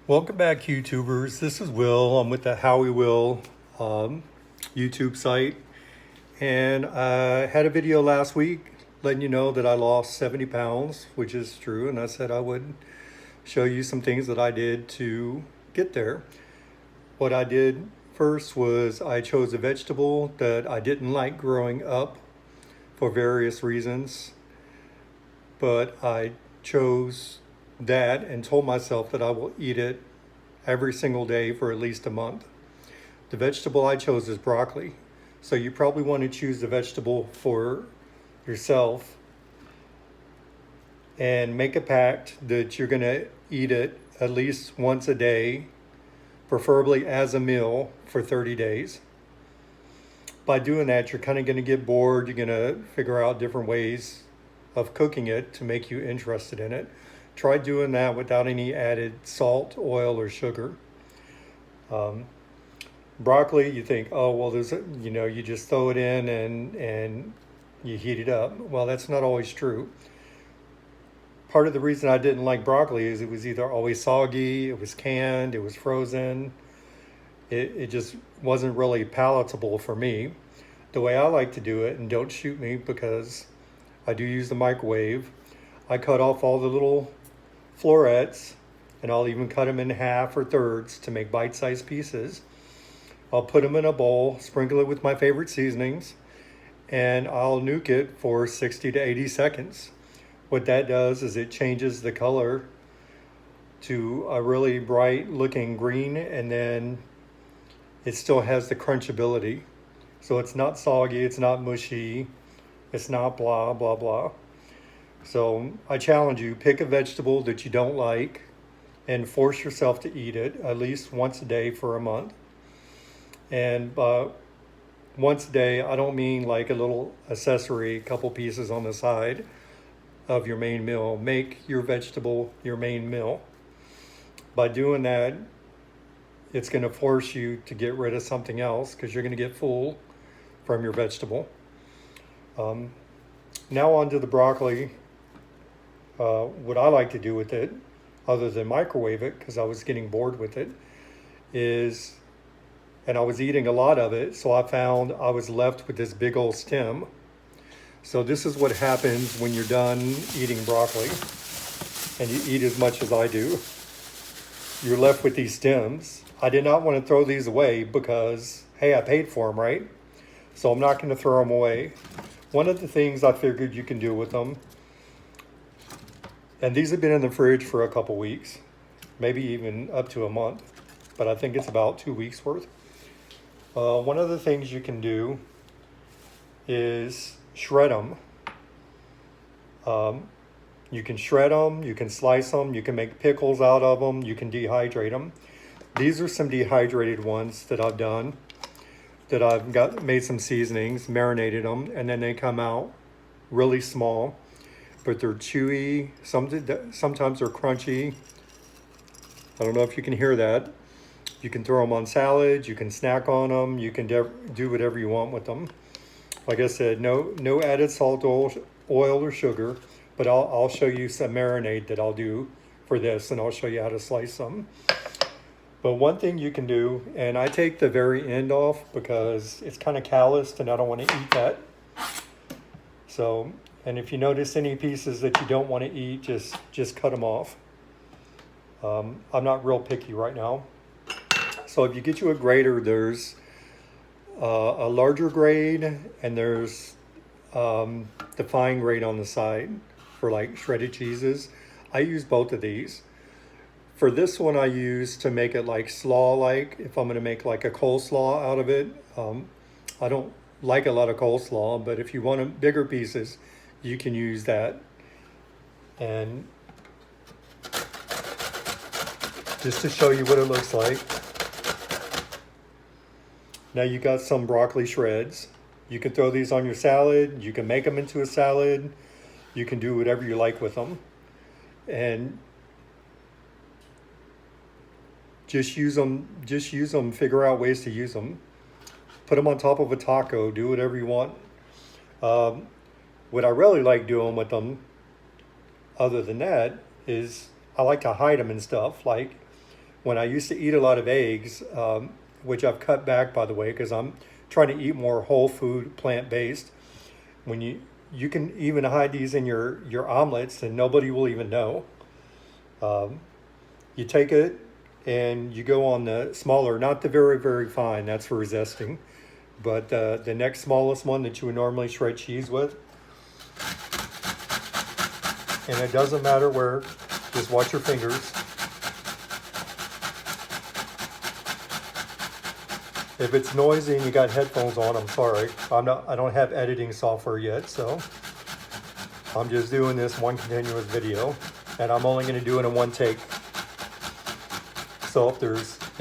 Welcome back, YouTubers. This is Will. I'm with the Howie Will YouTube site. And I had a video last week letting you know that I lost 70 pounds, which is true. And I said I would show you some things that I did to get there. What I did first was I chose a vegetable that I didn't like growing up for various reasons. But I chose that and told myself that I will eat it every single day for at least a month. The vegetable I chose is broccoli. So you probably want to choose the vegetable for yourself and make a pact that you're going to eat it at least once a day, preferably as a meal for 30 days. By doing that, you're kind of going to get bored. You're going to figure out different ways of cooking it to make you interested in it. Try doing that without any added salt, oil, or sugar. Broccoli, you think, oh, well, you just throw it in and you heat it up. Well, that's not always true. Part of the reason I didn't like broccoli is it was either always soggy, it was canned, it was frozen. It just wasn't really palatable for me. The way I like to do it, and don't shoot me because I do use the microwave, I cut off all the little florets, and I'll even cut them in half or thirds to make bite-sized pieces. I'll put them in a bowl, sprinkle it with my favorite seasonings, and I'll nuke it for 60 to 80 seconds. What that does is it changes the color to a really bright looking green, and then it still has the crunchability. So it's not soggy, it's not mushy, it's not blah, blah, blah. So I challenge you, pick a vegetable that you don't like and force yourself to eat it at least once a day for a month. And once a day, I don't mean like a little accessory, couple pieces on the side of your main meal. Make your vegetable your main meal. By doing that, it's going to force you to get rid of something else because you're going to get full from your vegetable. Now on to the broccoli. What I like to do with it, other than microwave it because I was getting bored with it, is, and I was eating a lot of it, so I found I was left with this big old stem. So this is what happens when you're done eating broccoli and you eat as much as I do. You're left with these stems. I did not want to throw these away because, hey, I paid for them, right? So I'm not going to throw them away. One of the things I figured you can do with them, and these have been in the fridge for a couple weeks, maybe even up to a month, but I think it's about 2 weeks worth. One of the things you can do is shred them. You can shred them, you can slice them, you can make pickles out of them, you can dehydrate them. These are some dehydrated ones that I've done, that I've made some seasonings, marinated them, and then they come out really small, but they're chewy. Sometimes they're crunchy. I don't know if you can hear that. You can throw them on salads, you can snack on them, you can do whatever you want with them. Like I said, no added salt, oil, or sugar, but I'll show you some marinade that I'll do for this, and I'll show you how to slice them. But one thing you can do, and I take the very end off because it's kind of calloused and I don't want to eat that. So, and if you notice any pieces that you don't want to eat, just cut them off. I'm not real picky right now. So if you get you a grater, there's a larger grade and there's the fine grade on the side for like shredded cheeses. I use both of these. For this one, I use to make it like slaw-like. If I'm going to make like a coleslaw out of it, I don't like a lot of coleslaw, but if you want bigger pieces, you can use that. And just to show you what it looks like. Now you got some broccoli shreds. You can throw these on your salad. You can make them into a salad. You can do whatever you like with them. And just use them, figure out ways to use them. Put them on top of a taco, do whatever you want. What I really like doing with them, other than that, is I like to hide them and stuff. Like when I used to eat a lot of eggs, which I've cut back, by the way, because I'm trying to eat more whole food, plant-based. When you can even hide these in your omelets and nobody will even know. You take it and you go on the smaller, not the very, very fine, that's for zesting, but the next smallest one that you would normally shred cheese with. And it doesn't matter where, just watch your fingers. If it's noisy and you got headphones on, I'm sorry. I don't have editing software yet, so I'm just doing this one continuous video, and I'm only going to do it in one take. So if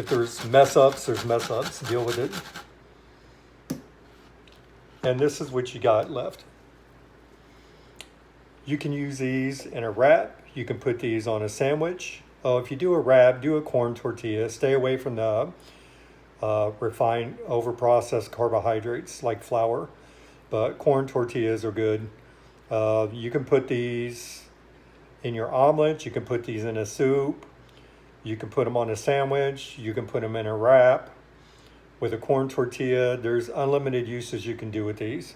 there's mess ups, there's mess ups. Deal with it. And this is what you got left. You can use these in a wrap. You can put these on a sandwich. Oh, if you do a wrap, do a corn tortilla. Stay away from the refined, over-processed carbohydrates like flour, but corn tortillas are good. You can put these in your omelet. You can put these in a soup. You can put them on a sandwich. You can put them in a wrap with a corn tortilla. There's unlimited uses you can do with these.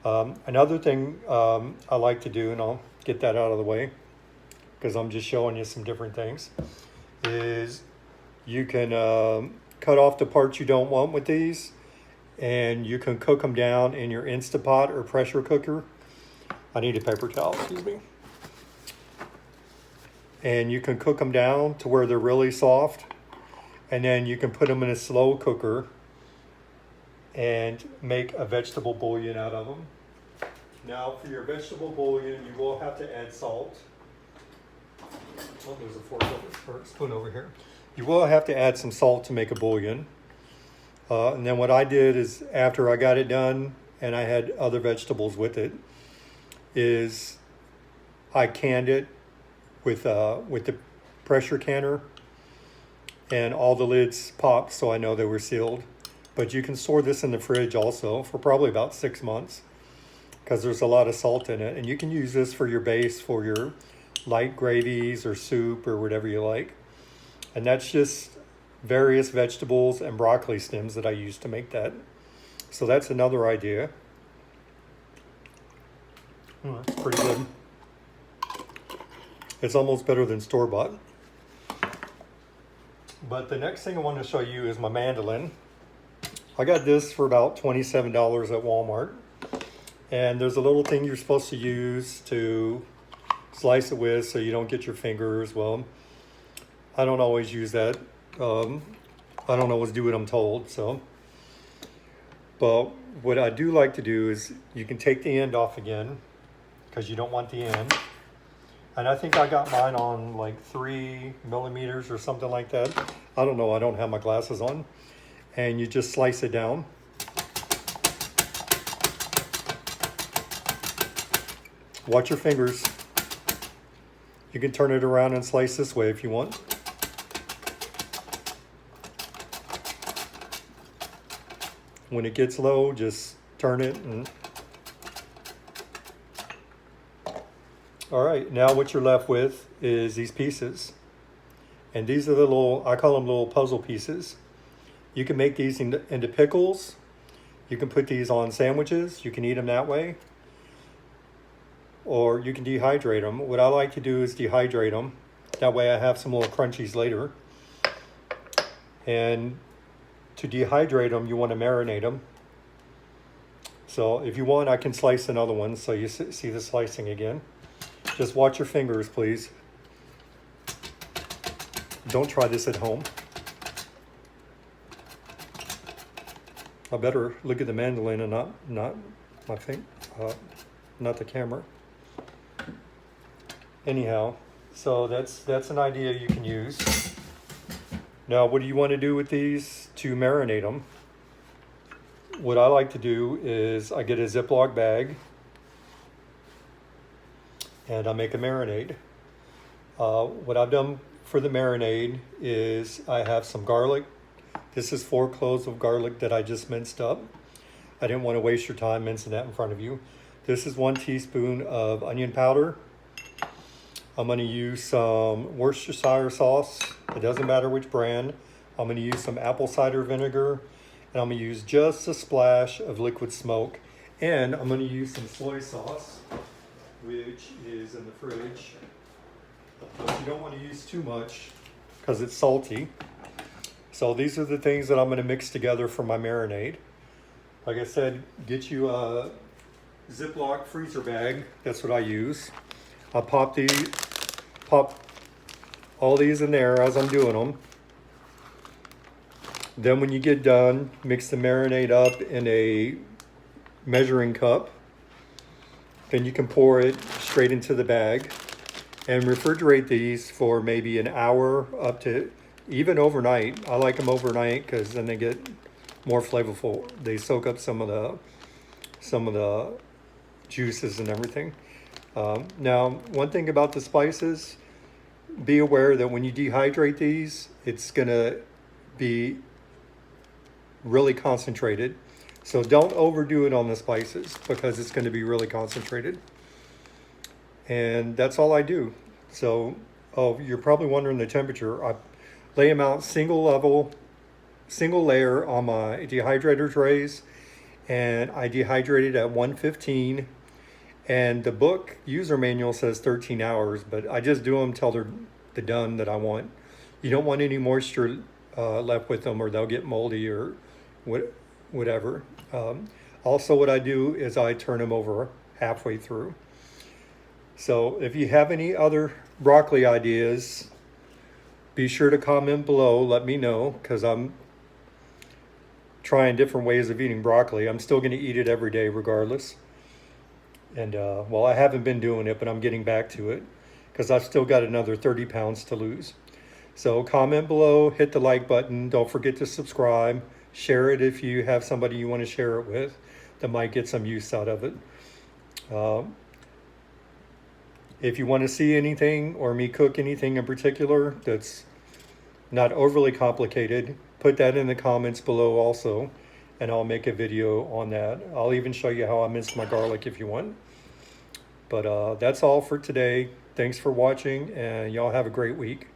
Another thing I like to do, and I'll get that out of the way because I'm just showing you some different things, is you can cut off the parts you don't want with these, and you can cook them down in your Instapot or pressure cooker. I need a paper towel, excuse me. And you can cook them down to where they're really soft, and then you can put them in a slow cooker and make a vegetable bouillon out of them. Now, for your vegetable bouillon, you will have to add salt. Oh, there's a fork over, or spoon over here. You will have to add some salt to make a bouillon. And then what I did is, after I got it done and I had other vegetables with it, is I canned it with the pressure canner, and all the lids popped, so I know they were sealed. But you can store this in the fridge also for probably about 6 months, because there's a lot of salt in it. And you can use this for your base for your light gravies or soup or whatever you like. And that's just various vegetables and broccoli stems that I use to make that. So that's another idea. That's pretty good. It's almost better than store-bought. But the next thing I want to show you is my mandolin. I got this for about $27 at Walmart. And there's a little thing you're supposed to use to slice it with so you don't get your fingers. Well, I don't always use that. I don't always do what I'm told, so. But what I do like to do is you can take the end off again, because you don't want the end. And I think I got mine on like 3 millimeters or something like that. I don't know, I don't have my glasses on. And you just slice it down. Watch your fingers. You can turn it around and slice this way if you want. When it gets low, just turn it and... All right, now what you're left with is these pieces. And these are the little, I call them little puzzle pieces. You can make these into pickles. You can put these on sandwiches. You can eat them that way. Or you can dehydrate them. What I like to do is dehydrate them. That way I have some little crunchies later. And to dehydrate them, you want to marinate them. So if you want, I can slice another one so you see the slicing again. Just watch your fingers, please. Don't try this at home. I better look at the mandolin and not my thing, not the camera. Anyhow, so that's an idea you can use. Now, what do you want to do with these to marinate them? What I like to do is I get a Ziploc bag and I make a marinade. What I've done for the marinade is I have some garlic. This is 4 cloves of garlic that I just minced up. I didn't want to waste your time mincing that in front of you. This is 1 teaspoon of onion powder. I'm going to use some Worcestershire sauce. It doesn't matter which brand. I'm going to use some apple cider vinegar, and I'm going to use just a splash of liquid smoke. And I'm going to use some soy sauce, which is in the fridge. But you don't want to use too much because it's salty. So these are the things that I'm going to mix together for my marinade. Like I said, get you a Ziploc freezer bag. That's what I use. I'll pop all these in there as I'm doing them. Then when you get done, mix the marinade up in a measuring cup. Then you can pour it straight into the bag and refrigerate these for maybe an hour up to even overnight. I like them overnight because then they get more flavorful. They soak up some of the juices and everything. Now, one thing about the spices, be aware that when you dehydrate these, it's gonna be really concentrated. So don't overdo it on the spices because it's going to be really concentrated. And that's all I do. So, oh, you're probably wondering the temperature. I lay them out single layer on my dehydrator trays, and I dehydrate it at 115. And the book user manual says 13 hours, but I just do them till they're done that I want. You don't want any moisture left with them, or they'll get moldy or whatever. Also, what I do is I turn them over halfway through. So if you have any other broccoli ideas, be sure to comment below. Let me know, because I'm trying different ways of eating broccoli. I'm still going to eat it every day regardless. And well, I haven't been doing it, but I'm getting back to it because I've still got another 30 pounds to lose. So comment below, hit the like button. Don't forget to subscribe. Share it if you have somebody you want to share it with that might get some use out of it. If you want to see anything or me cook anything in particular that's not overly complicated, put that in the comments below also, and I'll make a video on that. I'll even show you how I mince my garlic if you want. But that's all for today. Thanks for watching, and y'all have a great week.